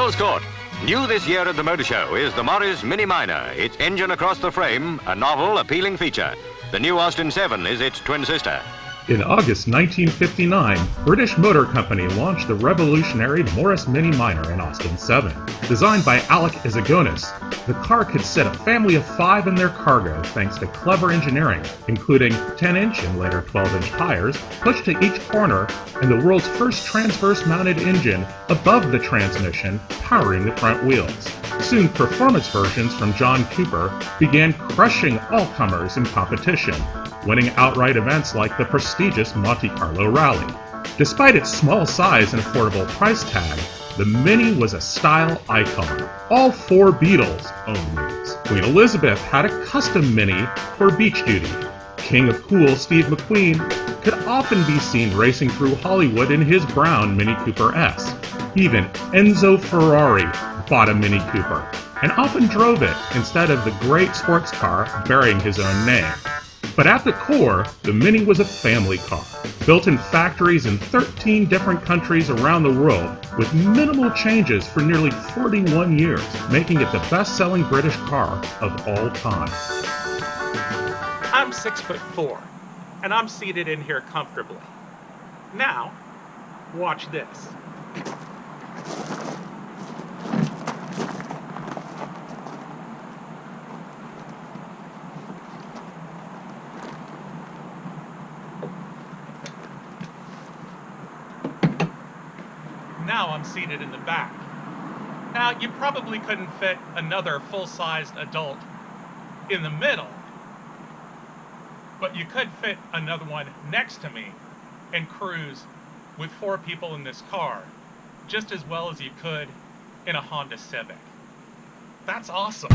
Well scored. New this year at the Motor Show is the Morris Mini Minor. Its engine across the frame, a novel, appealing feature. The new Austin 7 is its twin sister. In August 1959, British Motor Company launched the revolutionary Morris Mini Minor in Austin 7. Designed by Alec Izagonis, the car could sit a family of 5 in their cargo thanks to clever engineering, including 10-inch and later 12-inch tires pushed to each corner and the world's first transverse-mounted engine above the transmission powering the front wheels. Soon, performance versions from John Cooper began crushing all comers in competition, winning outright events like the prestigious Monte Carlo Rally. Despite its small size and affordable price tag, the Mini was a style icon. All 4 Beatles owned these. Queen Elizabeth had a custom Mini for beach duty. King of Cool Steve McQueen could often be seen racing through Hollywood in his brown Mini Cooper S. Even Enzo Ferrari bought a Mini Cooper, and often drove it instead of the great sports car bearing his own name. But at the core, the Mini was a family car, built in factories in 13 different countries around the world with minimal changes for nearly 41 years, making it the best-selling British car of all time. I'm 6'4", and I'm seated in here comfortably. Now, watch this. Now I'm seated in the back. Now, you probably couldn't fit another full-sized adult in the middle, but you could fit another one next to me and cruise with 4 people in this car just as well as you could in a Honda Civic. That's awesome.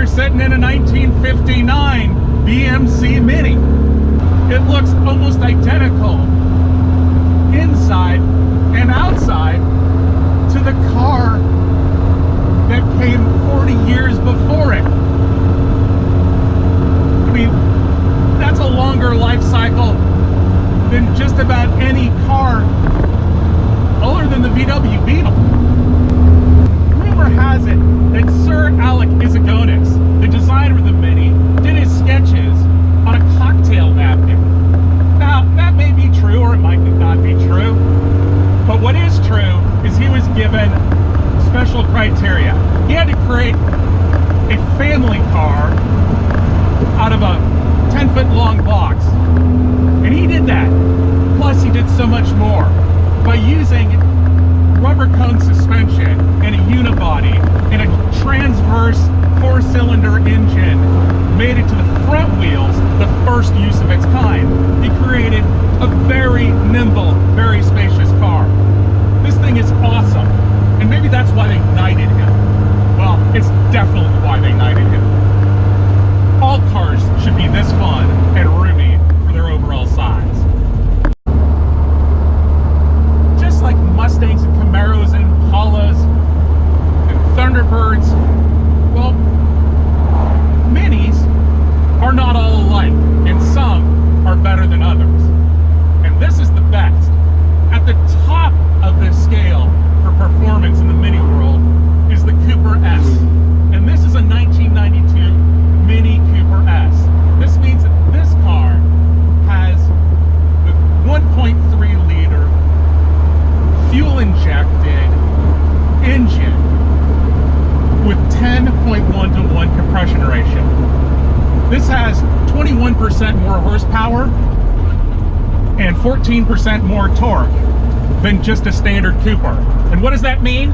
Sitting in a 1959 BMC Mini. It looks almost identical inside and outside to the car that came 40 years before it. I mean, that's a longer life cycle than just about any car other than the VW Beetle. Rumor has it that Sir Alec Izagonis, the designer of the Mini, did his sketches on a cocktail napkin. Now, that may be true or it might not be true, but what is true is he was given special criteria. He had to create a family car out of a 10-foot long box, and he did that. Plus, he did so much more by using rubber cone suspension and a unibody and a transverse 4-cylinder engine made it to the front wheels, the first use of its kind. He created a very nimble, very spacious car. This thing is awesome, and maybe that's why they knighted him. Well, it's definitely why they knighted him. All cars should be this fun and roomy for their overall size. Just like Mustangs and Camaros and Impalas and Thunderbirds, well, Minis are not all alike, and some are better than others. And this is the best. At the top of this scale for performance in the Mini world is the Cooper S. And this is a 1992 Mini Cooper S. This means that this car has the 1.3-liter fuel-injected engine with 10.1-to-1 compression ratio. This has 21% more horsepower and 14% more torque than just a standard Cooper. And what does that mean?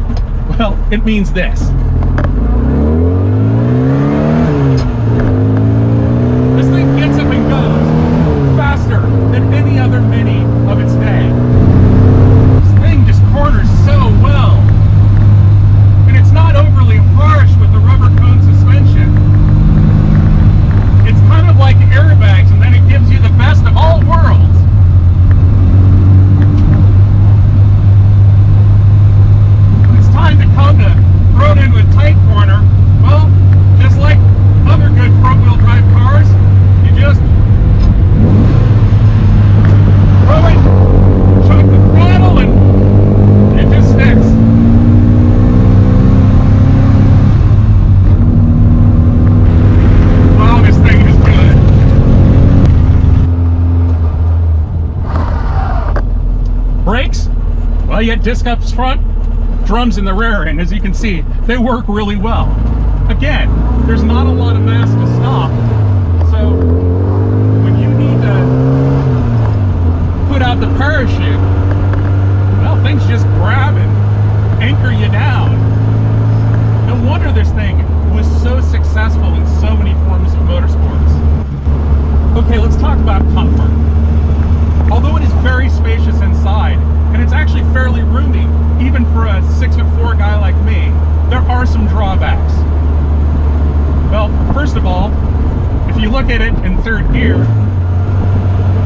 Well, it means this. This thing gets up and goes faster than any other Mini of its day. This thing just corners so well. And it's not overly harsh with the rubber cone suspension. It's kind of like airbags, and then it gives you the best of all worlds. When it's time to come to throw it into a tight corner, well, just like other good front-wheel drive cars, you just throw it, choke the throttle, and it just sticks. Wow, this thing is good. Brakes? Well, you had disc ups front, drums in the rear, and as you can see, they work really well. Again, there's not a lot of mass to stop, so when you need to put out the parachute, well, things just grab and anchor you down. No wonder this thing was so successful in so many forms of motorsports. Okay, let's talk about comfort. Although it is very spacious inside, and it's actually fairly roomy, even for a 6'4" guy like me, there are some drawbacks. Well, first of all, if you look at it in third gear,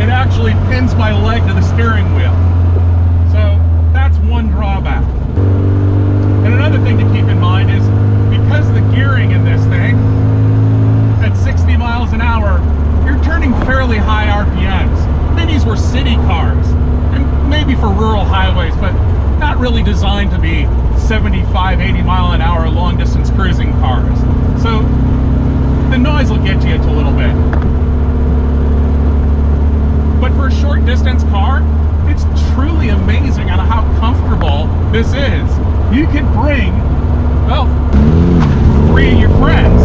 it actually pins my leg to the steering wheel. So that's one drawback. And another thing to keep in mind is, because the gearing in this thing, at 60 miles an hour, you're turning fairly high RPMs. Minis were city cars, and maybe for rural highways, but not really designed to be 75, 80 mile an hour long distance cruising cars. So the noise will get you a little bit. But for a short distance car, it's truly amazing on how comfortable this is. You can bring, well, 3 of your friends